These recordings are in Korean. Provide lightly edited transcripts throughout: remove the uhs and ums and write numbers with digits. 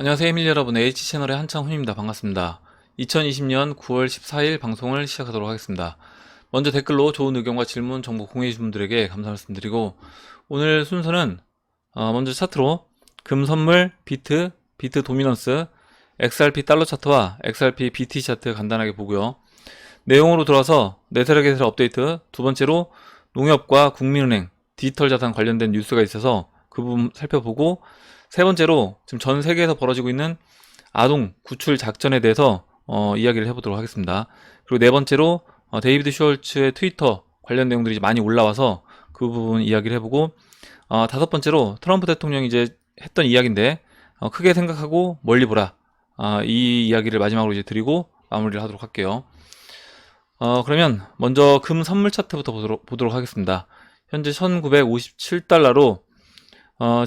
안녕하세요 에밀리 여러분, H채널의 한창훈입니다. 반갑습니다. 2020년 9월 14일 방송을 시작하도록 하겠습니다. 먼저 댓글로 좋은 의견과 질문, 정보 공유해주신 분들에게 감사 말씀드리고, 오늘 순서는 먼저 차트로 금선물, 비트 도미넌스, XRP 달러 차트와 XRP BT 차트 간단하게 보고요. 내용으로 들어와서 네스닥에서 업데이트, 두 번째로 농협과 국민은행, 디지털 자산 관련된 뉴스가 있어서 그 부분 살펴보고, 세 번째로 지금 전 세계에서 벌어지고 있는 아동 구출 작전에 대해서 이야기를 해보도록 하겠습니다. 그리고 네 번째로 데이비드 슈얼츠의 트위터 관련 내용들이 많이 올라와서 그 부분 이야기를 해보고, 다섯 번째로 트럼프 대통령이 이제 했던 이야기인데 크게 생각하고 멀리 보라, 이 이야기를 마지막으로 이제 드리고 마무리를 하도록 할게요. 그러면 먼저 금 선물 차트부터 보도록 하겠습니다. 현재 1957달러로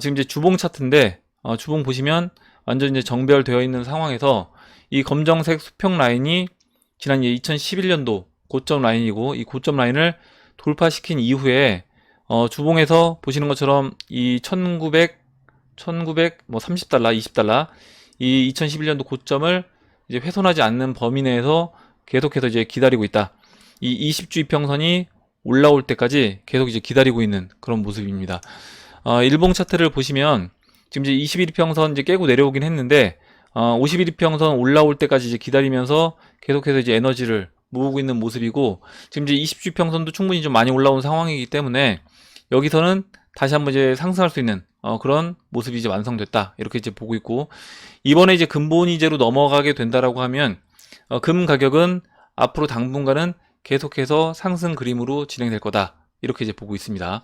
지금 이제 주봉 차트인데, 주봉 보시면 완전 이제 정배열되어 있는 상황에서 이 검정색 수평 라인이 지난 2011년도 고점 라인이고, 이 고점 라인을 돌파시킨 이후에 주봉에서 보시는 것처럼 이 1900 뭐 30달러, 20달러 이 2011년도 고점을 이제 훼손하지 않는 범위 내에서 계속해서 이제 기다리고 있다. 이 20주 이평선이 올라올 때까지 계속 이제 기다리고 있는 그런 모습입니다. 일봉 차트를 보시면 지금 이제 21이평선 이제 깨고 내려오긴 했는데 51이평선 올라올 때까지 이제 기다리면서 계속해서 이제 에너지를 모으고 있는 모습이고, 지금 이제 20주평선도 충분히 좀 많이 올라온 상황이기 때문에 여기서는 다시 한번 이제 상승할 수 있는 그런 모습이 이제 완성됐다, 이렇게 이제 보고 있고, 이번에 이제 근본이제로 넘어가게 된다라고 하면 금 가격은 앞으로 당분간은 계속해서 상승 그림으로 진행될 거다, 이렇게 이제 보고 있습니다.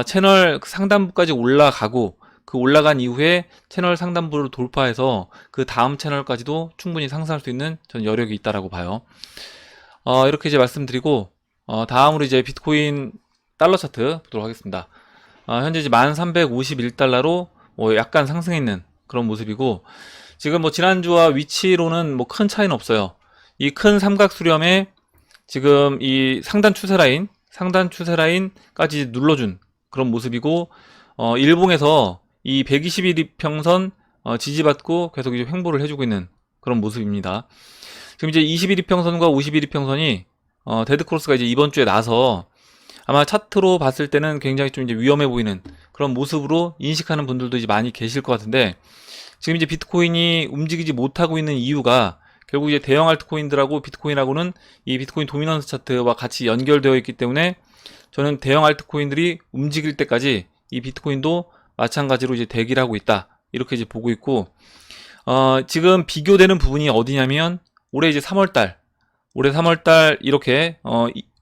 채널 상단부까지 올라가고, 그 올라간 이후에 채널 상단부를 돌파해서 그 다음 채널까지도 충분히 상승할 수 있는 저는 여력이 있다라고 봐요. 이렇게 이제 말씀드리고, 다음으로 이제 비트코인 달러 차트 보도록 하겠습니다. 현재 이제 1351달러로 뭐 약간 상승해 있는 그런 모습이고, 지금 뭐 지난주와 위치로는 뭐 큰 차이는 없어요. 이 큰 삼각 수렴에 지금 이 상단 추세 라인까지 눌러준 그런 모습이고, 일봉에서 이 121이평선 지지받고 계속 이제 횡보를 해주고 있는 그런 모습입니다. 지금 이제 21이평선과 51이평선이 데드크로스가 이제 이번 주에 나서 아마 차트로 봤을 때는 굉장히 좀 이제 위험해 보이는 그런 모습으로 인식하는 분들도 이제 많이 계실 것 같은데, 지금 이제 비트코인이 움직이지 못하고 있는 이유가 결국 이제 대형 알트코인들하고 비트코인하고는 이 비트코인 도미넌스 차트와 같이 연결되어 있기 때문에, 저는 대형 알트코인들이 움직일 때까지 이 비트코인도 마찬가지로 이제 대기를 하고 있다, 이렇게 이제 보고 있고, 지금 비교되는 부분이 어디냐면 올해 이제 3월달 이렇게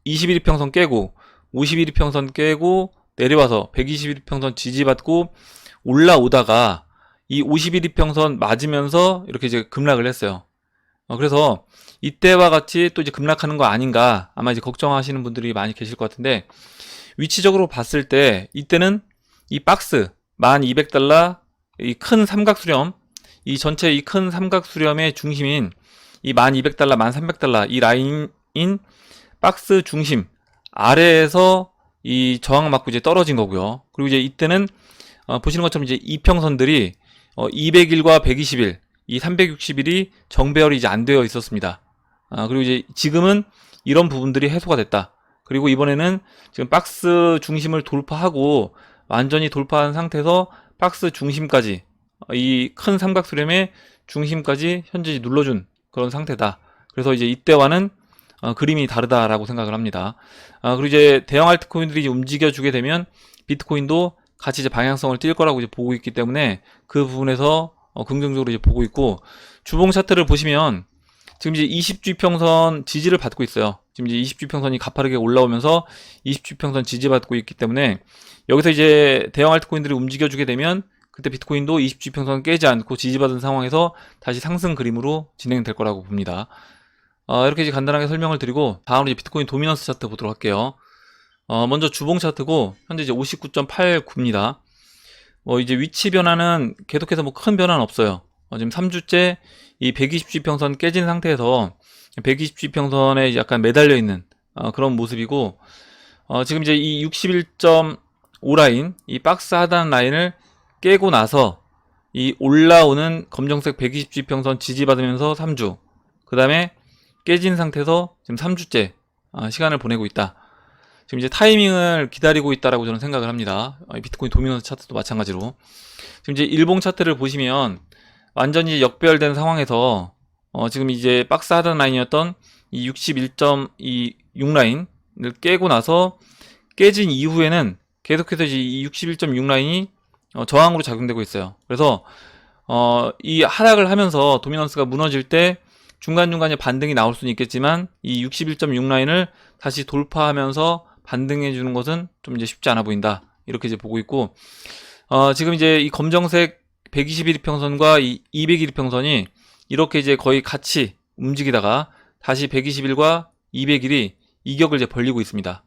21이평선 깨고 51이평선 깨고 내려와서 121이평선 지지받고 올라오다가 이 51이평선 맞으면서 이렇게 이제 급락을 했어요. 그래서 이때와 같이 또 이제 급락하는 거 아닌가, 아마 이제 걱정하시는 분들이 많이 계실 것 같은데, 위치적으로 봤을 때 이때는 이 박스 1200달러 이 큰 삼각 수렴, 이 전체 이 큰 삼각 수렴의 중심인 이 1200달러, 1300달러 이 라인인 박스 중심 아래에서 이 저항 맞고 이제 떨어진 거고요. 그리고 이제 이때는 보시는 것처럼 이제 이평선들이 200일과 120일, 이 360일이 정배열이 이제 안 되어 있었습니다. 그리고 이제 지금은 이런 부분들이 해소가 됐다. 그리고 이번에는 지금 박스 중심을 돌파하고 완전히 돌파한 상태에서 박스 중심까지, 이 큰 삼각 수렴의 중심까지 현재 눌러준 그런 상태다. 그래서 이제 이때와는 그림이 다르다라고 생각을 합니다. 그리고 이제 대형 알트코인들이 이제 움직여주게 되면 비트코인도 같이 이제 방향성을 띌 거라고 이제 보고 있기 때문에 그 부분에서 긍정적으로 이제 보고 있고, 주봉 차트를 보시면 지금 이제 20주평선 지지를 받고 있어요. 지금 이제 20주평선이 가파르게 올라오면서 20주평선 지지받고 있기 때문에 여기서 이제 대형 알트코인들이 움직여주게 되면 그때 비트코인도 20주평선 깨지 않고 지지받은 상황에서 다시 상승 그림으로 진행될 거라고 봅니다. 이렇게 이제 간단하게 설명을 드리고, 다음으로 이제 비트코인 도미넌스 차트 보도록 할게요. 먼저 주봉 차트고 현재 이제 59.89입니다. 이제 위치 변화는 계속해서 뭐 큰 변화는 없어요. 지금 3주째 이 120주평선 깨진 상태에서 120주평선에 약간 매달려 있는 그런 모습이고, 지금 이제 이 61.5 라인, 이 박스 하단 라인을 깨고 나서 이 올라오는 검정색 120주평선 지지받으면서 3주, 그 다음에 깨진 상태에서 지금 3주째 시간을 보내고 있다. 지금 이제 타이밍을 기다리고 있다라고 저는 생각을 합니다. 비트코인 도미넌스 차트도 마찬가지로. 지금 이제 일봉 차트를 보시면 완전히 역배열된 상황에서 지금 이제 박스 하단 라인이었던 이 61.6 라인을 깨고 나서 깨진 이후에는 계속해서 이 61.6 라인이 저항으로 작용되고 있어요. 그래서 이 하락을 하면서 도미넌스가 무너질 때 중간중간에 반등이 나올 수는 있겠지만 이 61.6 라인을 다시 돌파하면서 반등해 주는 것은 좀 이제 쉽지 않아 보인다. 이렇게 이제 보고 있고, 지금 이제 이 검정색 121일평선과 이 200일평선이 이렇게 이제 거의 같이 움직이다가 다시 120일과 200일이 이격을 이제 벌리고 있습니다.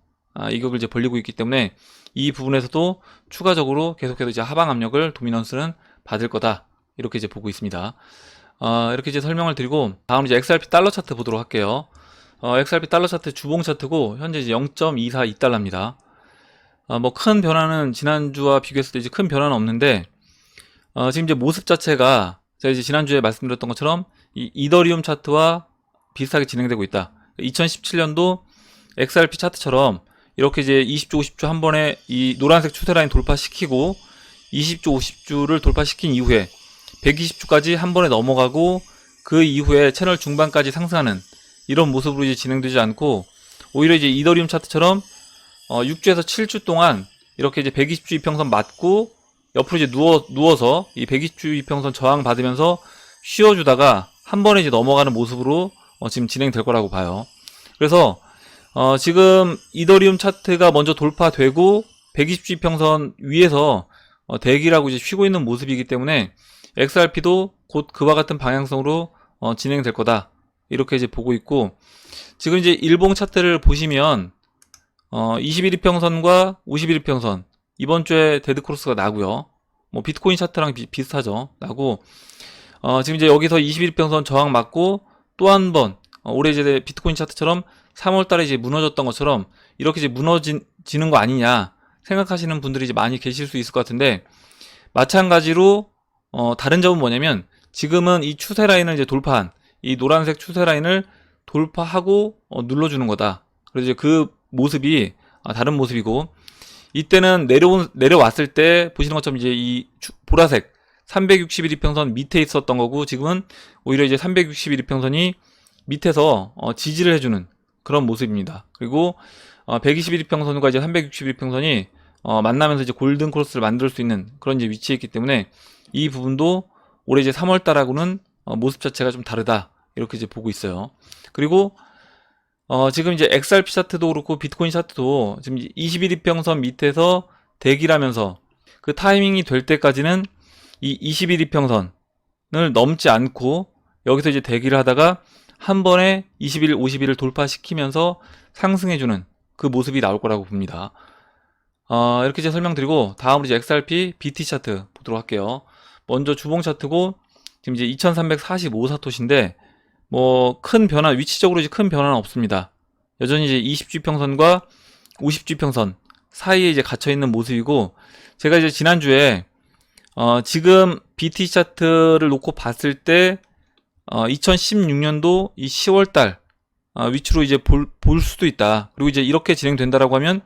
이격을 이제 벌리고 있기 때문에 이 부분에서도 추가적으로 계속해서 이제 하방 압력을 도미넌스는 받을 거다. 이렇게 이제 보고 있습니다. 이렇게 이제 설명을 드리고, 다음 이제 XRP 달러 차트 보도록 할게요. XRP 달러 차트 주봉 차트고, 현재 이제 0.242달러입니다. 뭐 큰 변화는 지난주와 비교했을 때 이제 큰 변화는 없는데, 지금 이제 모습 자체가 제가 이제 지난주에 말씀드렸던 것처럼 이 이더리움 차트와 비슷하게 진행되고 있다. 2017년도 XRP 차트처럼 이렇게 이제 20주, 50주 한 번에 이 노란색 추세 라인 돌파시키고 20주, 50주를 돌파시킨 이후에 120주까지 한 번에 넘어가고 그 이후에 채널 중반까지 상승하는 이런 모습으로 이제 진행되지 않고, 오히려 이제 이더리움 차트처럼 6주에서 7주 동안 이렇게 이제 120주 이평선 맞고 옆으로 이제 누워서 이 120주 이평선 저항 받으면서 쉬어주다가 한 번에 이제 넘어가는 모습으로 지금 진행될 거라고 봐요. 그래서 지금 이더리움 차트가 먼저 돌파되고 120주 이평선 위에서 대기라고 이제 쉬고 있는 모습이기 때문에 XRP도 곧 그와 같은 방향성으로 진행될 거다. 이렇게 이제 보고 있고, 지금 이제 일봉 차트를 보시면 21일평선과 51일평선 이번 주에 데드크로스가 나고요. 뭐 비트코인 차트랑 비슷하죠. 나고 지금 이제 여기서 21일평선 저항 맞고 또 한 번 올해 이제 비트코인 차트처럼 3월달에 이제 무너졌던 것처럼 이렇게 이제 무너지는 거 아니냐 생각하시는 분들이 이제 많이 계실 수 있을 것 같은데, 마찬가지로 다른 점은 뭐냐면 지금은 이 추세 라인을 이제 돌파한 이 노란색 추세 라인을 돌파하고 눌러주는 거다. 그래서 이제 그 모습이 다른 모습이고, 이때는 내려왔을 때 보시는 것처럼 이제 이 보라색 361 이평선 밑에 있었던 거고, 지금은 오히려 이제 361 이평선이 밑에서 지지를 해주는 그런 모습입니다. 그리고 121 이평선과 이제 361 이평선이 만나면서 이제 골든 크로스를 만들 수 있는 그런 이제 위치에 있기 때문에 이 부분도 올해 이제 3월달하고는 모습 자체가 좀 다르다. 이렇게 이제 보고 있어요. 그리고 지금 이제 XRP 차트도 그렇고 비트코인 차트도 지금 21이평선 밑에서 대기를 하면서 그 타이밍이 될 때까지는 이 21이평선을 넘지 않고 여기서 이제 대기를 하다가 한 번에 20일, 50일을 돌파시키면서 상승해주는 그 모습이 나올 거라고 봅니다. 이렇게 이제 설명드리고, 다음으로 이제 XRP BT 차트 보도록 할게요. 먼저 주봉 차트고, 지금 이제 2345사토시인데, 뭐, 큰 변화, 위치적으로 이제 큰 변화는 없습니다. 여전히 이제 20주평선과 50주평선 사이에 이제 갇혀있는 모습이고, 제가 이제 지난주에, 지금 BT 차트를 놓고 봤을 때, 2016년도 이 10월달, 위치로 이제 볼 수도 있다. 그리고 이제 이렇게 진행된다라고 하면,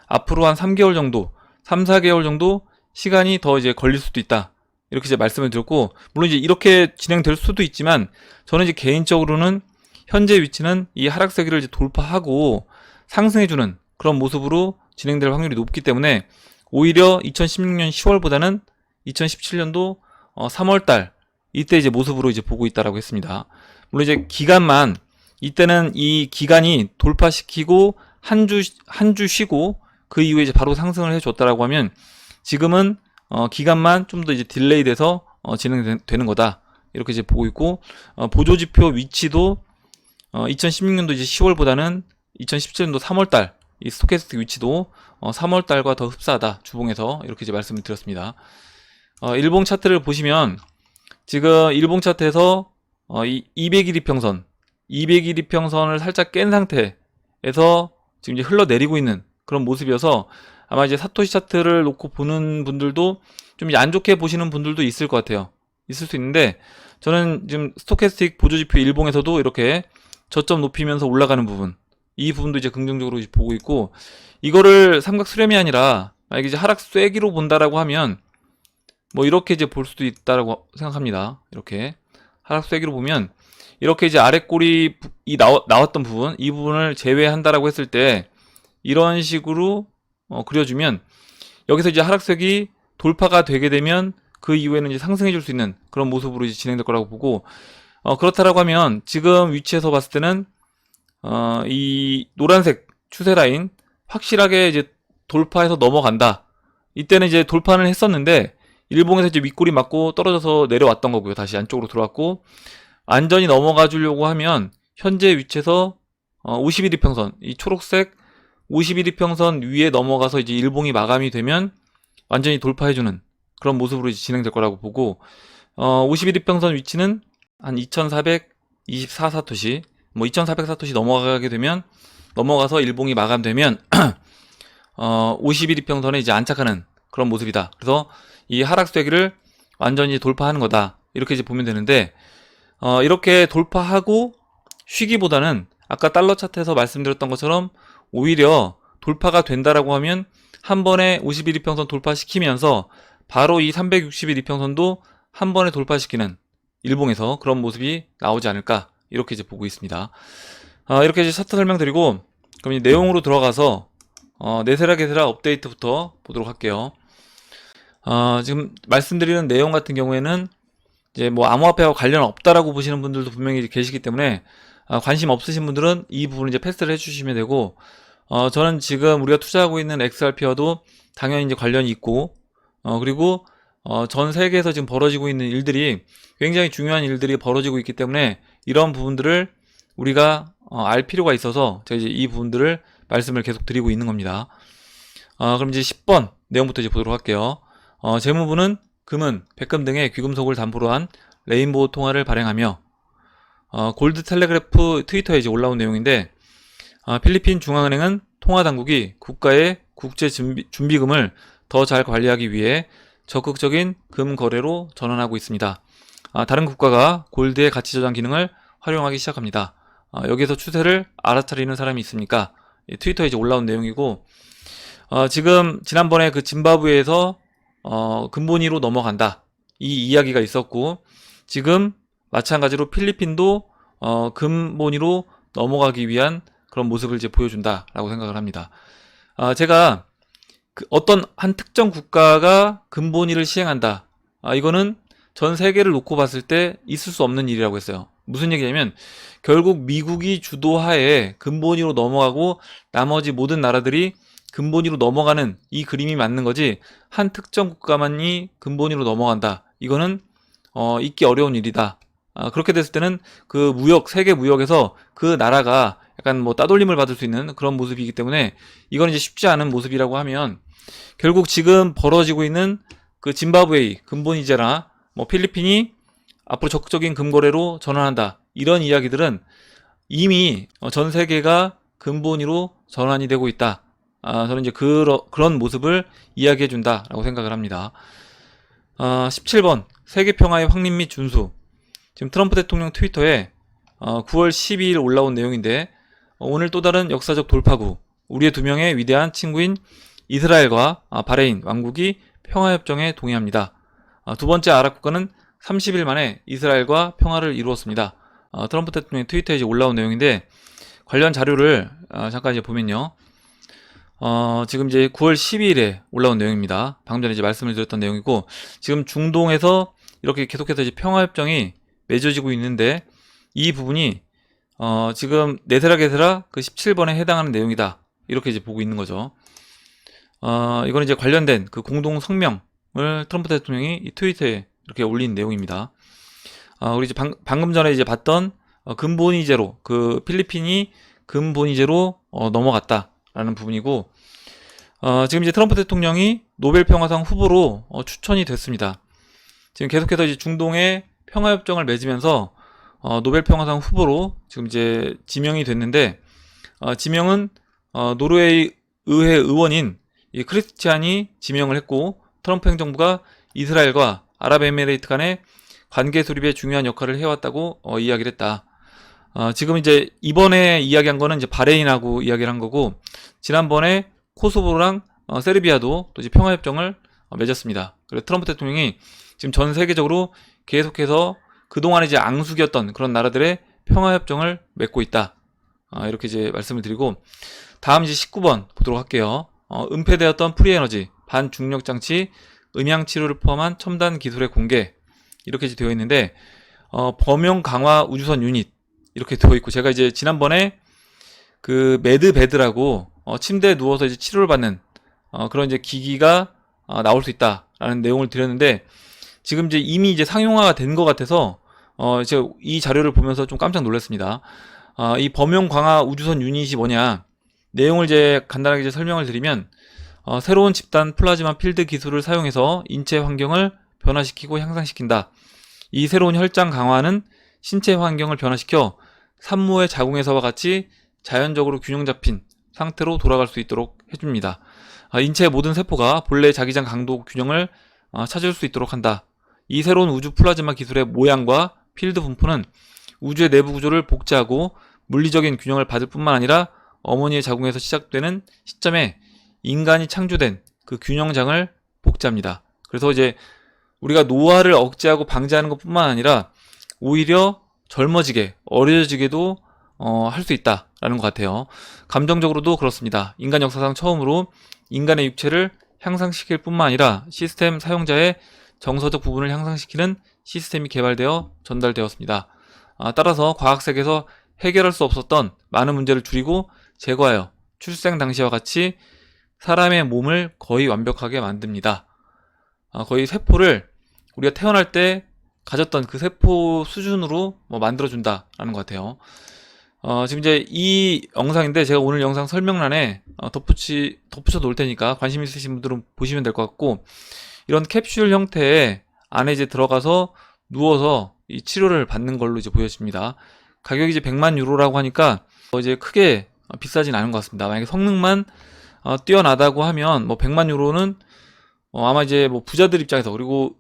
앞으로 한 3개월 정도, 3, 4개월 정도 시간이 더 이제 걸릴 수도 있다. 이렇게 이제 말씀을 드렸고, 물론 이제 이렇게 진행될 수도 있지만, 저는 이제 개인적으로는 현재 위치는 이 하락세기를 이제 돌파하고 상승해주는 그런 모습으로 진행될 확률이 높기 때문에, 오히려 2016년 10월보다는 2017년도 3월달, 이때 이제 모습으로 이제 보고 있다라고 했습니다. 물론 이제 기간만, 이때는 이 기간이 돌파시키고 한 주 쉬고 그 이후에 이제 바로 상승을 해줬다라고 하면, 지금은 기간만 좀 더 이제 딜레이 돼서 진행되는 거다. 이렇게 이제 보고 있고, 보조지표 위치도 2016년도 이제 10월보다는 2017년도 3월달 이 스토캐스틱 위치도 3월달과 더 흡사하다. 주봉에서 이렇게 이제 말씀을 드렸습니다. 일봉 차트를 보시면 지금 일봉 차트에서 이 200일 이평선 200일 이평선을 살짝 깬 상태에서 지금 이제 흘러내리고 있는 그런 모습이어서, 아마 이제 사토시 차트를 놓고 보는 분들도 좀 안 좋게 보시는 분들도 있을 것 같아요. 있을 수 있는데, 저는 지금 스토캐스틱 보조지표 일봉에서도 이렇게 저점 높이면서 올라가는 부분, 이 부분도 이제 긍정적으로 이제 보고 있고, 이거를 삼각 수렴이 아니라 만약에 이제 하락 쐐기로 본다라고 하면 뭐 이렇게 이제 볼 수도 있다라고 생각합니다. 이렇게 하락 쐐기로 보면 이렇게 이제 아래 꼬리 나왔던 부분, 이 부분을 제외한다라고 했을 때 이런 식으로 그려주면, 여기서 이제 하락 쐐기 돌파가 되게 되면 그 이후에는 이제 상승해 줄 수 있는 그런 모습으로 이제 진행될 거라고 보고, 그렇다라고 하면 지금 위치에서 봤을 때는 이 노란색 추세 라인 확실하게 이제 돌파해서 넘어간다. 이때는 이제 돌파는 했었는데 일봉에서 이제 윗골이 맞고 떨어져서 내려왔던 거고요. 다시 안쪽으로 들어왔고, 안전히 넘어가 주려고 하면 현재 위치에서 51 이평선, 이 초록색 51 이평선 위에 넘어가서 이제 일봉이 마감이 되면 완전히 돌파해주는 그런 모습으로 이제 진행될 거라고 보고, 51 이평선 위치는 한 2424 사토시, 뭐 2400 사토시 넘어가서 일봉이 마감되면 51 이평선에 이제 안착하는 그런 모습이다. 그래서 이 하락 쐐기를 완전히 돌파하는 거다. 이렇게 이제 보면 되는데, 이렇게 돌파하고 쉬기보다는 아까 달러 차트에서 말씀드렸던 것처럼 오히려 돌파가 된다라고 하면 한 번에 51 이평선 돌파시키면서 바로 이 361 이평선도 한 번에 돌파시키는 일봉에서 그런 모습이 나오지 않을까, 이렇게 이제 보고 있습니다. 이렇게 이제 차트 설명드리고, 그럼 이제 내용으로 들어가서 네세라 게세라 업데이트부터 보도록 할게요. 지금 말씀드리는 내용 같은 경우에는 이제 뭐 암호화폐와 관련 없다라고 보시는 분들도 분명히 계시기 때문에 관심 없으신 분들은 이 부분을 이제 패스를 해주시면 되고, 저는 지금 우리가 투자하고 있는 XRP와도 당연히 이제 관련이 있고, 그리고 전 세계에서 지금 벌어지고 있는 일들이 굉장히 중요한 일들이 벌어지고 있기 때문에 이런 부분들을 우리가 알 필요가 있어서 제가 이제 이 부분들을 말씀을 계속 드리고 있는 겁니다. 그럼 이제 10번 내용부터 이제 보도록 할게요. 재무부는 금은, 백금 등의 귀금속을 담보로 한 레인보우 통화를 발행하며, 골드 텔레그래프 트위터에 이제 올라온 내용인데, 필리핀 중앙은행은 통화 당국이 국가의 국제 준비금을 더 잘 관리하기 위해 적극적인 금 거래로 전환하고 있습니다. 다른 국가가 골드의 가치 저장 기능을 활용하기 시작합니다. 여기에서 추세를 알아차리는 사람이 있습니까? 트위터에 이제 올라온 내용이고, 지금 지난번에 그 짐바브웨에서 금본위로 넘어간다, 이 이야기가 있었고, 지금 마찬가지로 필리핀도 금본위로 넘어가기 위한 그런 모습을 이제 보여준다라고 생각을 합니다. 제가 어떤 한 특정 국가가 금본위를 시행한다, 이거는 전 세계를 놓고 봤을 때 있을 수 없는 일이라고 했어요. 무슨 얘기냐면 결국 미국이 주도하에 금본위로 넘어가고 나머지 모든 나라들이 금본위로 넘어가는 이 그림이 맞는 거지, 한 특정 국가만이 금본위로 넘어간다, 이거는 있기 어려운 일이다. 그렇게 됐을 때는 그 세계 무역에서 그 나라가 약간 뭐 따돌림을 받을 수 있는 그런 모습이기 때문에 이건 이제 쉽지 않은 모습이라고 하면, 결국 지금 벌어지고 있는 그 짐바브웨이 금본위제나 뭐 필리핀이 앞으로 적극적인 금거래로 전환한다, 이런 이야기들은 이미 전 세계가 금본위로 전환이 되고 있다. 저는 이제 그런 모습을 이야기해 준다라고 생각을 합니다. 17번 세계 평화의 확립 및 준수. 지금 트럼프 대통령 트위터에 9월 12일 올라온 내용인데, 오늘 또 다른 역사적 돌파구, 우리의 두 명의 위대한 친구인 이스라엘과 바레인 왕국이 평화협정에 동의합니다. 두 번째 아랍 국가는 30일 만에 이스라엘과 평화를 이루었습니다. 트럼프 대통령의 트위터에 이제 올라온 내용인데, 관련 자료를 잠깐 이제 보면요. 지금 이제 9월 12일에 올라온 내용입니다. 방금 전에 이제 말씀을 드렸던 내용이고, 지금 중동에서 이렇게 계속해서 이제 평화협정이 맺어지고 있는데, 이 부분이 지금 네세라 게세라 그 17번에 해당하는 내용이다, 이렇게 이제 보고 있는 거죠. 이거는 이제 관련된 그 공동 성명을 트럼프 대통령이 이 트위터에 이렇게 올린 내용입니다. 우리 이제 방금 전에 이제 봤던 금본위제로, 그 필리핀이 금본위제로 넘어갔다라는 부분이고, 지금 이제 트럼프 대통령이 노벨 평화상 후보로 추천이 됐습니다. 지금 계속해서 이제 중동의 평화협정을 맺으면서 노벨 평화상 후보로 지금 이제 지명이 됐는데, 지명은 노르웨이 의회 의원인 이 크리스티안이 지명을 했고, 트럼프 행정부가 이스라엘과 아랍에미레이트 간의 관계 수립에 중요한 역할을 해왔다고 이야기를 했다. 지금 이제 이번에 이야기한 거는 이제 바레인하고 이야기를 한 거고, 지난번에 코소보랑 세르비아도 또 이제 평화협정을 맺었습니다. 그래서 트럼프 대통령이 지금 전 세계적으로 계속해서 그동안에 이제 앙숙이었던 그런 나라들의 평화협정을 맺고 있다. 이렇게 이제 말씀을 드리고, 다음 이제 19번 보도록 할게요. 은폐되었던 프리에너지, 반중력 장치, 음향 치료를 포함한 첨단 기술의 공개. 이렇게 이제 되어 있는데, 범용 강화 우주선 유닛. 이렇게 되어 있고, 제가 이제 지난번에 그 매드베드라고 침대에 누워서 이제 치료를 받는 그런 이제 기기가 나올 수 있다라는 내용을 드렸는데, 지금 이제 이미 이제 상용화가 된 것 같아서 제가 이 자료를 보면서 좀 깜짝 놀랐습니다. 이 범용 강화 우주선 유닛이 뭐냐, 내용을 이제 간단하게 이제 설명을 드리면, 새로운 집단 플라즈마 필드 기술을 사용해서 인체 환경을 변화시키고 향상시킨다. 이 새로운 혈장 강화는 신체 환경을 변화시켜 산모의 자궁에서와 같이 자연적으로 균형 잡힌 상태로 돌아갈 수 있도록 해줍니다. 인체의 모든 세포가 본래 자기장 강도 균형을 찾을 수 있도록 한다. 이 새로운 우주 플라즈마 기술의 모양과 필드 분포는 우주의 내부 구조를 복제하고 물리적인 균형을 받을 뿐만 아니라 어머니의 자궁에서 시작되는 시점에 인간이 창조된 그 균형장을 복제합니다. 그래서 이제 우리가 노화를 억제하고 방지하는 것뿐만 아니라 오히려 젊어지게, 어려지게도 할 수 있다라는 것 같아요. 감정적으로도 그렇습니다. 인간 역사상 처음으로 인간의 육체를 향상시킬 뿐만 아니라 시스템 사용자의 정서적 부분을 향상시키는 시스템이 개발되어 전달되었습니다. 따라서 과학색에서 해결할 수 없었던 많은 문제를 줄이고 제거하여 출생 당시와 같이 사람의 몸을 거의 완벽하게 만듭니다. 거의 세포를 우리가 태어날 때 가졌던 그 세포 수준으로 만들어준다라는 것 같아요. 지금 이제 이 영상인데 제가 오늘 영상 설명란에 덧붙여 놓을 테니까 관심 있으신 분들은 보시면 될 것 같고, 이런 캡슐 형태의 안에 이제 들어가서 누워서 이 치료를 받는 걸로 이제 보여집니다. 가격이 이제 100만 유로라고 하니까 이제 크게 비싸진 않은 것 같습니다. 만약에 성능만 뛰어나다고 하면 100만 유로는 아마 이제 부자들 입장에서, 그리고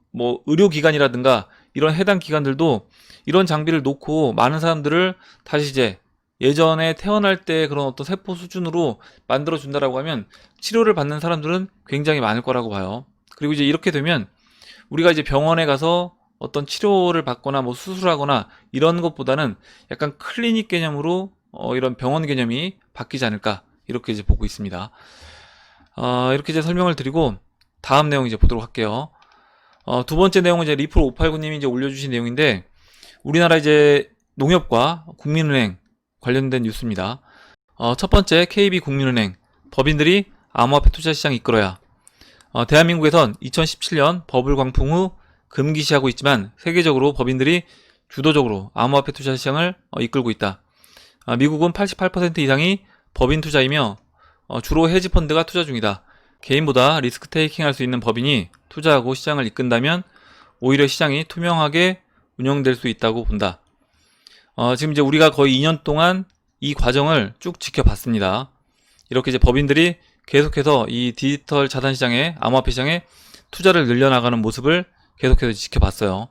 의료기관이라든가 이런 해당 기관들도 이런 장비를 놓고 많은 사람들을 다시 이제 예전에 태어날 때 그런 어떤 세포 수준으로 만들어 준다라고 하면 치료를 받는 사람들은 굉장히 많을 거라고 봐요. 그리고 이제 이렇게 되면 우리가 이제 병원에 가서 어떤 치료를 받거나 수술하거나 이런 것보다는 약간 클리닉 개념으로 이런 병원 개념이 바뀌지 않을까, 이렇게 이제 보고 있습니다. 이렇게 이제 설명을 드리고 다음 내용 이제 보도록 할게요. 두 번째 내용은 이제 리플 589님이 이제 올려주신 내용인데, 우리나라 이제 농협과 국민은행 관련된 뉴스입니다. 첫 번째, KB국민은행, 법인들이 암호화폐 투자 시장 이끌어야. 대한민국에선 2017년 버블 광풍 후 금기시하고 있지만 세계적으로 법인들이 주도적으로 암호화폐 투자 시장을 이끌고 있다. 미국은 88% 이상이 법인 투자이며 주로 헤지펀드가 투자 중이다. 개인보다 리스크 테이킹 할 수 있는 법인이 투자하고 시장을 이끈다면 오히려 시장이 투명하게 운영될 수 있다고 본다. 지금 이제 우리가 거의 2년 동안 이 과정을 쭉 지켜봤습니다. 이렇게 이제 법인들이 계속해서 이 디지털 자산 시장에, 암호화폐 시장에 투자를 늘려나가는 모습을 계속해서 지켜봤어요.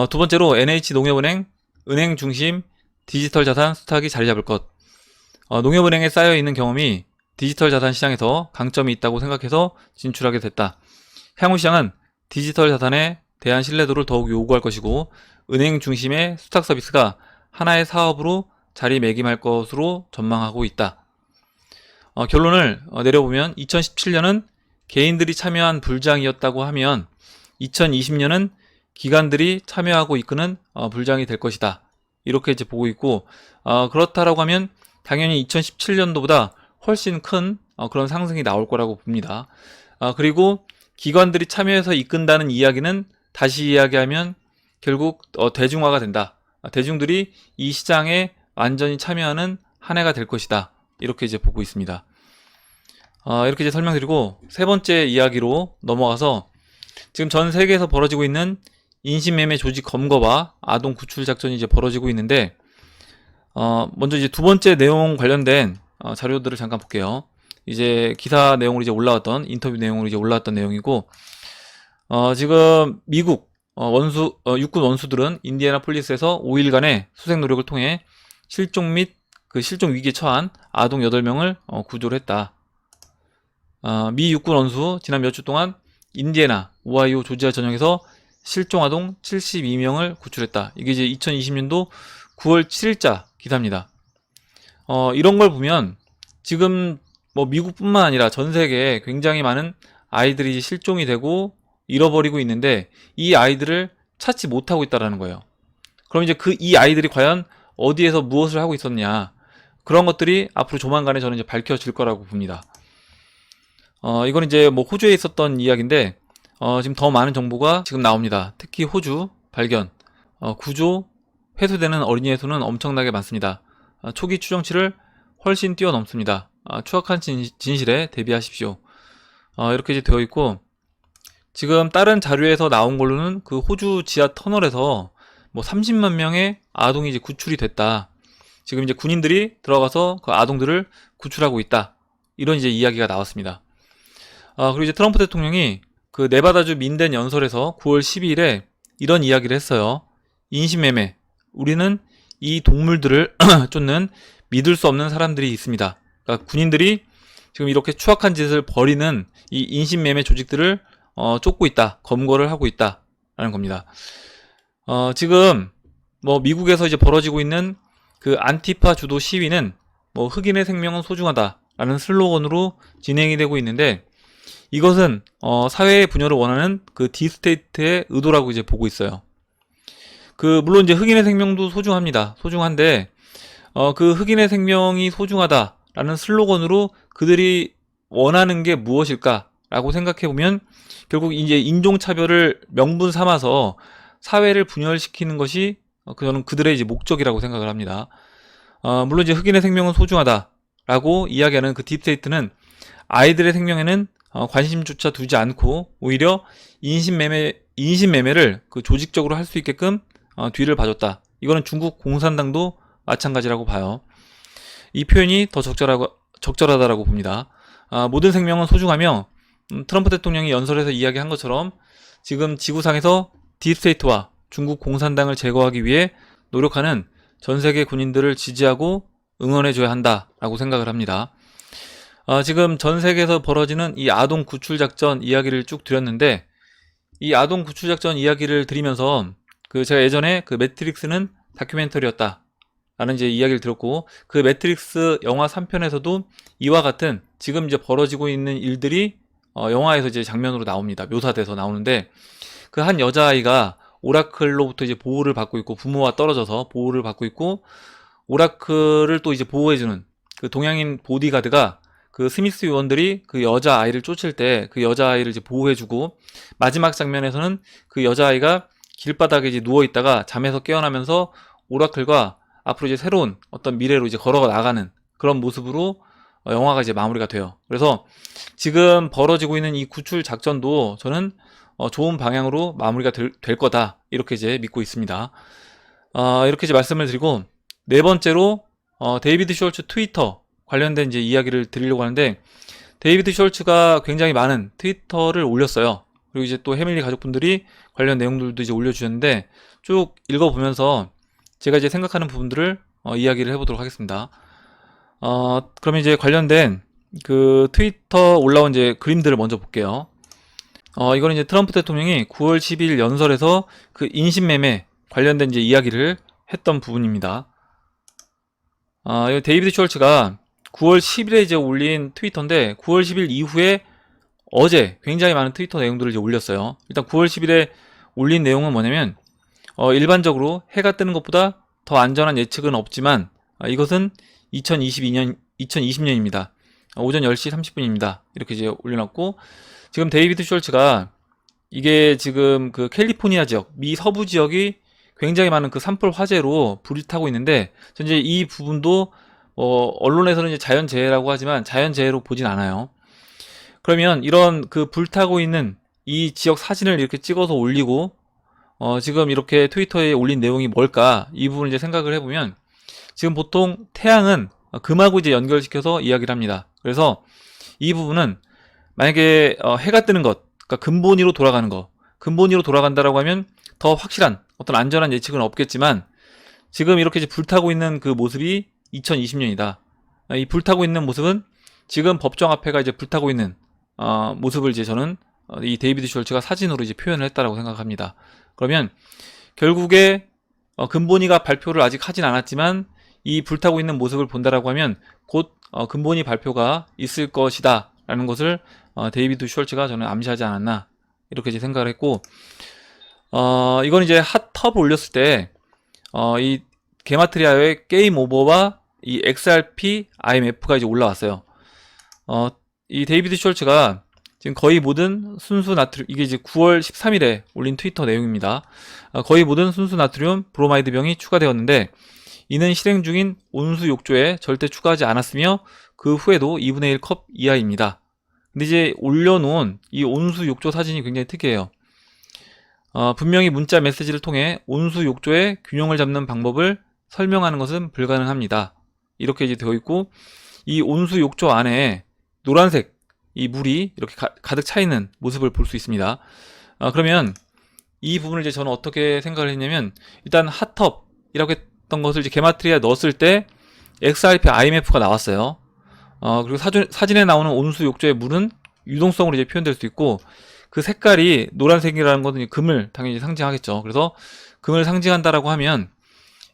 두 번째로 NH농협은행, 은행 중심 디지털 자산 수탁이 자리 잡을 것. 농협은행에 쌓여있는 경험이 디지털 자산 시장에서 강점이 있다고 생각해서 진출하게 됐다. 향후 시장은 디지털 자산에 대한 신뢰도를 더욱 요구할 것이고 은행 중심의 수탁 서비스가 하나의 사업으로 자리매김할 것으로 전망하고 있다. 결론을 내려보면 2017년은 개인들이 참여한 불장이었다고 하면 2020년은 기관들이 참여하고 이끄는 불장이 될 것이다. 이렇게 이제 보고 있고, 그렇다라고 하면 당연히 2017년도보다 훨씬 큰 그런 상승이 나올 거라고 봅니다. 그리고 기관들이 참여해서 이끈다는 이야기는 다시 이야기하면 결국 대중화가 된다. 대중들이 이 시장에 완전히 참여하는 한 해가 될 것이다. 이렇게 이제 보고 있습니다. 이렇게 이제 설명드리고 세 번째 이야기로 넘어가서 지금 전 세계에서 벌어지고 있는 인신매매 조직 검거와 아동 구출 작전이 이제 벌어지고 있는데, 먼저 이제 두 번째 내용 관련된 자료들을 잠깐 볼게요. 이제 기사 내용으로 이제 올라왔던 인터뷰 내용으로 이제 올라왔던 내용이고, 지금 미국 육군 원수들은 인디애나폴리스에서 5일간의 수색 노력을 통해 실종 및 그 실종 위기에 처한 아동 8명을 구조를 했다. 미 육군 원수 지난 몇 주 동안 인디애나, 오하이오, 조지아 전역에서 실종 아동 72명을 구출했다. 이게 이제 2020년도 9월 7일자 기사입니다. 이런 걸 보면 지금 뭐 미국뿐만 아니라 전 세계에 굉장히 많은 아이들이 실종이 되고 잃어버리고 있는데 이 아이들을 찾지 못하고 있다는 거예요. 그럼 이제 이 아이들이 과연 어디에서 무엇을 하고 있었냐, 그런 것들이 앞으로 조만간에 저는 이제 밝혀질 거라고 봅니다. 이건 이제 뭐 호주에 있었던 이야기인데 지금 더 많은 정보가 지금 나옵니다. 특히 호주 발견, 구조, 회수되는 어린이의 수는 엄청나게 많습니다. 초기 추정치를 훨씬 뛰어넘습니다. 추악한 진실에 대비하십시오. 이렇게 이제 되어 있고, 지금 다른 자료에서 나온 걸로는 그 호주 지하 터널에서 뭐 30만 명의 아동이 이제 구출이 됐다. 지금 이제 군인들이 들어가서 그 아동들을 구출하고 있다. 이런 이제 이야기가 나왔습니다. 그리고 이제 트럼프 대통령이 그 네바다주 민덴 연설에서 9월 12일에 이런 이야기를 했어요. 인신매매. 우리는 이 동물들을 쫓는 믿을 수 없는 사람들이 있습니다. 그러니까 군인들이 지금 이렇게 추악한 짓을 벌이는 이 인신매매 조직들을 쫓고 있다. 검거를 하고 있다. 라는 겁니다. 지금 뭐 미국에서 이제 벌어지고 있는 그 안티파 주도 시위는 뭐 흑인의 생명은 소중하다 라는 슬로건으로 진행이 되고 있는데, 이것은 사회의 분열을 원하는 그 디스테이트의 의도라고 이제 보고 있어요. 물론 이제 흑인의 생명도 소중합니다. 소중한데 그 흑인의 생명이 소중하다라는 슬로건으로 그들이 원하는 게 무엇일까라고 생각해 보면 결국 이제 인종차별을 명분 삼아서 사회를 분열시키는 것이 저는 그들의 이제 목적이라고 생각을 합니다. 물론 이제 흑인의 생명은 소중하다라고 이야기하는 그 딥스테이트는 아이들의 생명에는 관심조차 두지 않고 오히려 인신매매를 그 조직적으로 할 수 있게끔 뒤를 봐줬다. 이거는 중국 공산당도 마찬가지라고 봐요. 이 표현이 더 적절하다라고 봅니다. 모든 생명은 소중하며 트럼프 대통령이 연설에서 이야기한 것처럼 지금 지구상에서 딥스테이트와 중국 공산당을 제거하기 위해 노력하는 전 세계 군인들을 지지하고 응원해줘야 한다라고 생각을 합니다. 지금 전 세계에서 벌어지는 이 아동 구출 작전 이야기를 쭉 드렸는데, 이 아동 구출 작전 이야기를 드리면서 제가 예전에 그 매트릭스는 다큐멘터리였다 라는 이제 이야기를 들었고, 그 매트릭스 영화 3편에서도 이와 같은 지금 이제 벌어지고 있는 일들이 영화에서 이제 장면으로 나옵니다. 묘사돼서 나오는데, 그 한 여자아이가 오라클로부터 이제 보호를 받고 있고, 부모와 떨어져서 보호를 받고 있고, 오라클을 또 이제 보호해주는 그 동양인 보디가드가 그 스미스 요원들이 그 여자아이를 쫓을 때 그 여자아이를 이제 보호해주고, 마지막 장면에서는 그 여자아이가 길바닥에 이제 누워있다가 잠에서 깨어나면서 오라클과 앞으로 이제 새로운 어떤 미래로 이제 걸어가 나가는 그런 모습으로 영화가 이제 마무리가 돼요. 그래서 지금 벌어지고 있는 이 구출 작전도 저는 좋은 방향으로 마무리가 될 거다, 이렇게 이제 믿고 있습니다. 이렇게 이제 말씀을 드리고, 네 번째로 데이비드 숄츠 트위터 관련된 이제 이야기를 드리려고 하는데, 데이비드 숄츠가 굉장히 많은 트위터를 올렸어요. 그리고 이제 또 해밀리 가족분들이 관련 내용들도 이제 올려주셨는데, 쭉 읽어보면서 제가 이제 생각하는 부분들을 이야기를 해보도록 하겠습니다. 그러면 이제 관련된 그 트위터 올라온 이제 그림들을 먼저 볼게요. 이거는 이제 트럼프 대통령이 9월 12일 연설에서 그 인신매매 관련된 이제 이야기를 했던 부분입니다. 이 데이비드 숄츠가 9월 10일에 이제 올린 트위터인데, 9월 10일 이후에 어제 굉장히 많은 트위터 내용들을 이제 올렸어요. 일단 9월 10일에 올린 내용은 뭐냐면, 일반적으로 해가 뜨는 것보다 더 안전한 예측은 없지만, 이것은 2020년입니다. 오전 10시 30분입니다. 이렇게 이제 올려놨고, 지금 데이비드 숄츠가 이게 지금 그 캘리포니아 지역, 미 서부 지역이 굉장히 많은 그 산불 화재로 불이 타고 있는데, 현재 이 부분도 언론에서는 이제 자연재해라고 하지만 자연재해로 보진 않아요. 그러면 이런 그 불타고 있는 이 지역 사진을 이렇게 찍어서 올리고 지금 이렇게 트위터에 올린 내용이 뭘까, 이 부분을 이제 생각을 해보면, 지금 보통 태양은 금하고 이제 연결시켜서 이야기를 합니다. 그래서 이 부분은 만약에 해가 뜨는 것, 그러니까 근본위로 돌아가는 거, 근본위로 돌아간다라고 하면 더 확실한 어떤 안전한 예측은 없겠지만 지금 이렇게 이제 불타고 있는 그 모습이 2020년이다. 이 불타고 있는 모습은 지금 법정 앞에가 이제 불타고 있는 모습을 이제 저는 이 데이비드 숄츠가 사진으로 이제 표현을 했다라고 생각합니다. 그러면 결국에 근본이가 발표를 아직 하진 않았지만 이 불타고 있는 모습을 본다라고 하면 곧 근본이 발표가 있을 것이다 라는 것을 데이비드 숄츠가 저는 암시하지 않았나 이렇게 이제 생각을 했고, 이건 이제 핫헙을 올렸을 때 이 게마트리아의 게임 오버와 이 XRP IMF가 이제 올라왔어요. 이 데이비드 숄츠가 지금 거의 모든 순수 나트륨, 이게 이제 9월 13일에 올린 트위터 내용입니다. 거의 모든 순수 나트륨 브로마이드 병이 추가되었는데 이는 실행 중인 온수 욕조에 절대 추가하지 않았으며 그 후에도 2분의 1 컵 이하입니다. 근데 이제 올려놓은 이 온수 욕조 사진이 굉장히 특이해요. 분명히 문자 메시지를 통해 온수 욕조의 균형을 잡는 방법을 설명하는 것은 불가능합니다. 이렇게 이제 되어 있고, 이 온수 욕조 안에 노란색 이 물이 이렇게 가득 차 있는 모습을 볼 수 있습니다. 그러면 이 부분을 이제 저는 어떻게 생각을 했냐면, 일단 핫헙이라고 했던 것을 이제 게마트리아에 넣었을 때 XRP IMF가 나왔어요. 그리고 사진에 나오는 온수 욕조의 물은 유동성으로 이제 표현될 수 있고, 그 색깔이 노란색이라는 것은 금을 당연히 상징하겠죠. 그래서 금을 상징한다라고 하면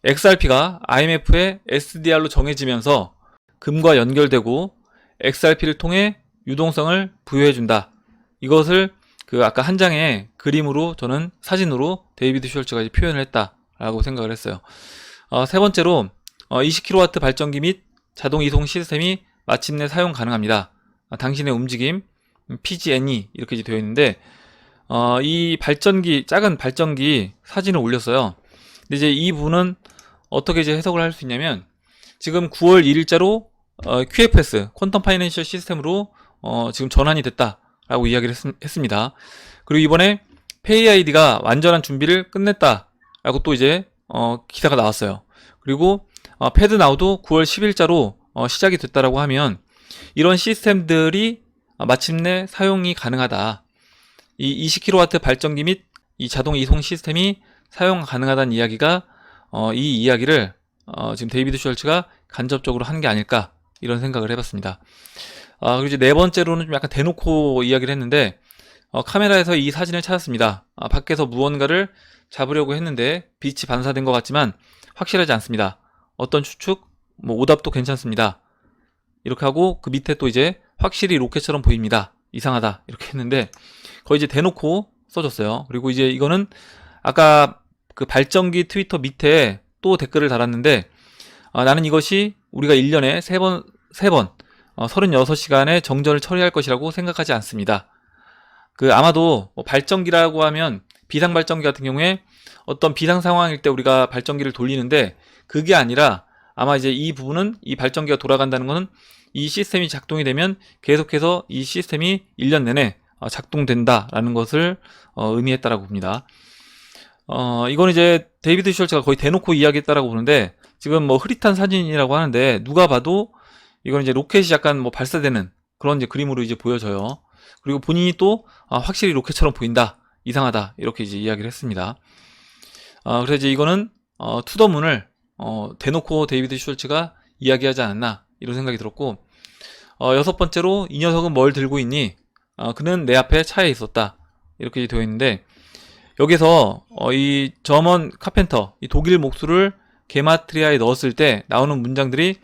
XRP가 IMF의 SDR로 정해지면서 금과 연결되고 XRP를 통해 유동성을 부여해준다. 이것을 그 아까 한 장의 그림으로 저는 사진으로 데이비드 숄츠가 이제 표현을 했다라고 생각을 했어요. 세 번째로 20kW 발전기 및 자동 이송 시스템이 마침내 사용 가능합니다. 당신의 움직임 PG&E 이렇게 이제 되어 있는데, 이 발전기, 작은 발전기 사진을 올렸어요. 근데 이제 이 부분은 어떻게 이제 해석을 할 수 있냐면, 지금 9월 1일자로 QFS 퀀텀 파이낸셜 시스템으로 지금 전환이 됐다라고 이야기를 했습니다. 그리고 이번에 페이 아이디가 완전한 준비를 끝냈다라고 또 이제 기사가 나왔어요. 그리고 패드 나우도 9월 10일자로 시작이 됐다라고 하면 이런 시스템들이 마침내 사용이 가능하다. 이 20kW 발전기 및 이 자동 이송 시스템이 사용 가능하다는 이야기가 이 이야기를 지금 데이비드 숄츠가 간접적으로 한 게 아닐까 이런 생각을 해봤습니다. 그리고 이제 네 번째로는 좀 약간 대놓고 이야기를 했는데, 카메라에서 이 사진을 찾았습니다. 밖에서 무언가를 잡으려고 했는데 빛이 반사된 것 같지만 확실하지 않습니다. 어떤 추측, 오답도 괜찮습니다. 이렇게 하고 그 밑에 또 이제 확실히 로켓처럼 보입니다. 이상하다. 이렇게 했는데 거의 이제 대놓고 써줬어요. 그리고 이제 이거는 아까 그 발전기 트위터 밑에 또 댓글을 달았는데, 나는 이것이 우리가 1년에 3번 36시간의 정전을 처리할 것이라고 생각하지 않습니다. 아마도 발전기라고 하면 비상 발전기 같은 경우에 어떤 비상 상황일 때 우리가 발전기를 돌리는데, 그게 아니라 아마 이제 이 부분은 이 발전기가 돌아간다는 것은 이 시스템이 작동이 되면 계속해서 이 시스템이 1년 내내 작동된다라는 것을 의미했다라고 봅니다. 이건 이제 데이비드 숄츠가 거의 대놓고 이야기했다라고 보는데, 지금 흐릿한 사진이라고 하는데 누가 봐도 이건 이제 로켓이 약간 발사되는 그런 이제 그림으로 이제 보여져요. 그리고 본인이 또 확실히 로켓처럼 보인다, 이상하다 이렇게 이제 이야기를 했습니다. 그래서 이제 이거는 투더문을 대놓고 데이비드 숄츠가 이야기하지 않았나 이런 생각이 들었고, 여섯 번째로 이 녀석은 뭘 들고 있니? 그는 내 앞에 차에 있었다 이렇게 되어 있는데, 여기서 이 저먼 카펜터 이 독일 목수를 게마트리아에 넣었을 때 나오는 문장들이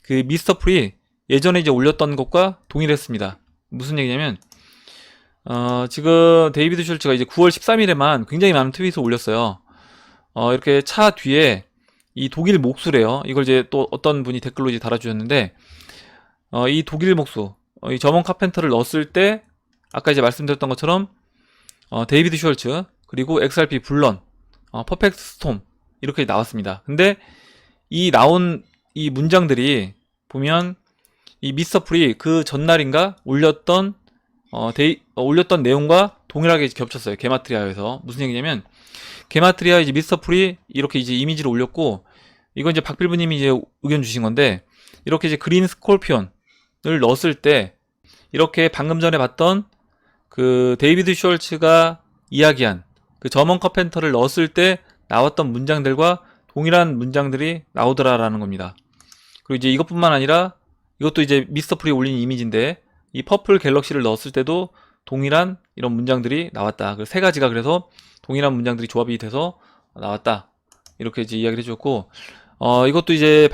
그 미스터 프리 예전에 이제 올렸던 것과 동일했습니다. 무슨 얘기냐면, 지금 데이비드 숄츠가 이제 9월 13일에만 굉장히 많은 트윗을 올렸어요. 이렇게 차 뒤에 이 독일 목수래요. 이걸 이제 또 어떤 분이 댓글로 이제 달아주셨는데, 이 독일 목수, 이 저먼 카펜터를 넣었을 때 아까 이제 말씀드렸던 것처럼 데이비드 숄츠 그리고 XRP 불런, 퍼펙트 스톰 이렇게 나왔습니다. 근데 이 나온 이 문장들이 보면 이 미스터 프리 그 전날인가 올렸던 내용과 동일하게 겹쳤어요. 게마트리아에서. 무슨 얘기냐면, 게마트리아 이제 미스터 프리 이렇게 이제 이미지를 올렸고, 이건 이제 박빌브님이 이제 의견 주신 건데, 이렇게 이제 그린 스콜피온을 넣었을 때 이렇게 방금 전에 봤던 그 데이비드 숄츠가 이야기한 그 저먼 카펜터를 넣었을 때 나왔던 문장들과 동일한 문장들이 나오더라라는 겁니다. 그리고 이제 이것뿐만 아니라 이것도 이제 미스터 프리 올린 이미지인데 이 퍼플 갤럭시를 넣었을 때도 동일한 이런 문장들이 나왔다. 그 세 가지가 그래서 동일한 문장들이 조합이 돼서 나왔다. 이렇게 이제 이야기를 해줬고, 이것도 이제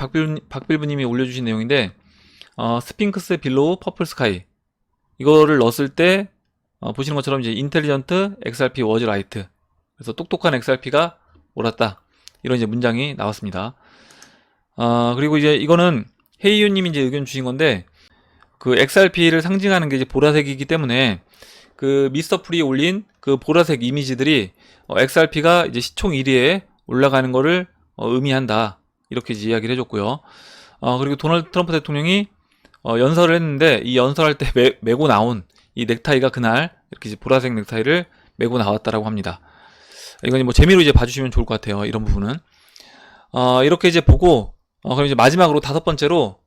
박빌브님이 올려주신 내용인데, 스핑크스 빌로우 퍼플 스카이. 이거를 넣었을 때, 보시는 것처럼 이제 인텔리전트 XRP 워즈 라이트. 그래서 똑똑한 XRP가 옳았다. 이런 이제 문장이 나왔습니다. 그리고 이제 이거는 헤이유님이 이제 의견 주신 건데, 그 XRP를 상징하는 게 이제 보라색이기 때문에 그 미스터 프리에 올린 그 보라색 이미지들이 XRP가 이제 시총 1위에 올라가는 거를 의미한다. 이렇게 이제 이야기를 해줬고요. 그리고 도널드 트럼프 대통령이 연설을 했는데 이 연설할 때 메고 나온 이 넥타이가 그날 이렇게 이제 보라색 넥타이를 메고 나왔다라고 합니다. 이건 뭐 재미로 이제 봐주시면 좋을 것 같아요. 이런 부분은. 이렇게 이제 보고, 그럼 이제 마지막으로 5번째로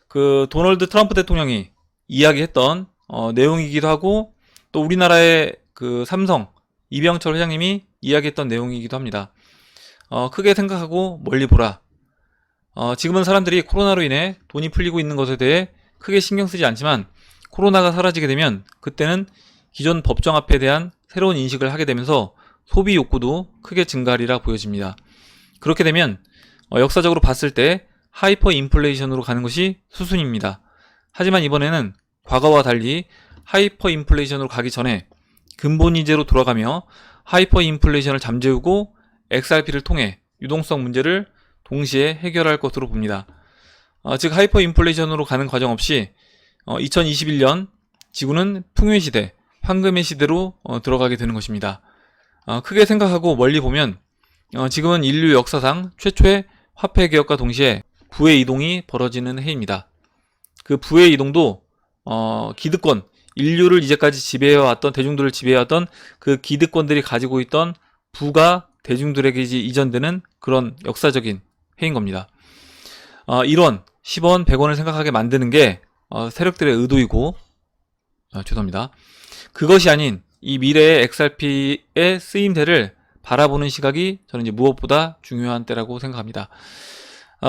그 도널드 트럼프 대통령이 이야기했던 내용이기도 하고 또 우리나라의 그 삼성 이병철 회장님이 이야기했던 내용이기도 합니다. 크게 생각하고 멀리 보라. 지금은 사람들이 코로나로 인해 돈이 풀리고 있는 것에 대해 크게 신경 쓰지 않지만 코로나가 사라지게 되면 그때는 기존 법정 앞에 대한 새로운 인식을 하게 되면서 소비 욕구도 크게 증가하리라 보여집니다. 그렇게 되면 역사적으로 봤을 때 하이퍼 인플레이션으로 가는 것이 수순입니다. 하지만 이번에는 과거와 달리 하이퍼 인플레이션으로 가기 전에 근본 이제로 돌아가며 하이퍼 인플레이션을 잠재우고 XRP를 통해 유동성 문제를 동시에 해결할 것으로 봅니다. 즉 하이퍼 인플레이션으로 가는 과정 없이 2021년 지구는 풍요의 시대, 황금의 시대로 들어가게 되는 것입니다. 크게 생각하고 멀리 보면 지금은 인류 역사상 최초의 화폐 개혁과 동시에 부의 이동이 벌어지는 해입니다. 그 부의 이동도 기득권, 인류를 이제까지 지배해왔던, 대중들을 지배해왔던 그 기득권들이 가지고 있던 부가 대중들에게 이전되는 그런 역사적인 해인 겁니다. 1원, 10원, 100원을 생각하게 만드는 게 세력들의 의도이고, 죄송합니다. 그것이 아닌 이 미래의 XRP의 쓰임새를 바라보는 시각이 저는 이제 무엇보다 중요한 때라고 생각합니다.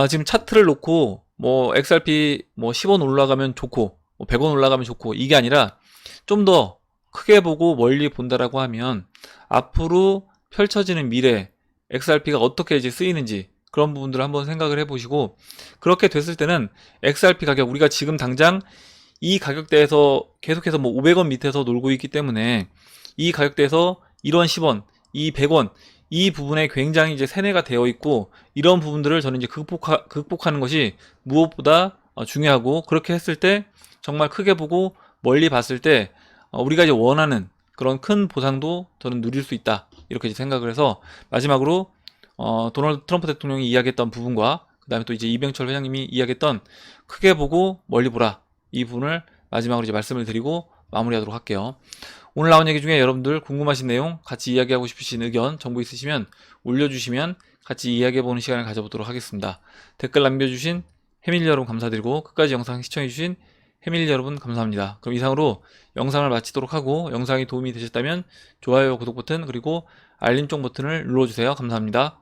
지금 차트를 놓고 뭐 XRP 뭐 10원 올라가면 좋고 뭐 100원 올라가면 좋고 이게 아니라 좀 더 크게 보고 멀리 본다라고 하면 앞으로 펼쳐지는 미래 XRP가 어떻게 이제 쓰이는지 그런 부분들을 한번 생각을 해보시고 그렇게 됐을 때는 XRP 가격 우리가 지금 당장 이 가격대에서 계속해서 뭐 500원 밑에서 놀고 있기 때문에 이 가격대에서 1원, 10원, 이 100원 이 부분에 굉장히 이제 세뇌가 되어 있고 이런 부분들을 저는 이제 극복하는 것이 무엇보다 중요하고 그렇게 했을 때 정말 크게 보고 멀리 봤을 때 우리가 이제 원하는 그런 큰 보상도 저는 누릴 수 있다 이렇게 이제 생각을 해서 마지막으로 도널드 트럼프 대통령이 이야기했던 부분과 그 다음에 또 이제 이병철 회장님이 이야기했던 크게 보고 멀리 보라 이 부분을 마지막으로 이제 말씀을 드리고 마무리하도록 할게요. 오늘 나온 얘기 중에 여러분들 궁금하신 내용, 같이 이야기하고 싶으신 의견, 정보 있으시면 올려주시면 같이 이야기해보는 시간을 가져보도록 하겠습니다. 댓글 남겨주신 해밀리 여러분 감사드리고 끝까지 영상 시청해주신 해밀리 여러분 감사합니다. 그럼 이상으로 영상을 마치도록 하고 영상이 도움이 되셨다면 좋아요, 구독 버튼 그리고 알림종 버튼을 눌러주세요. 감사합니다.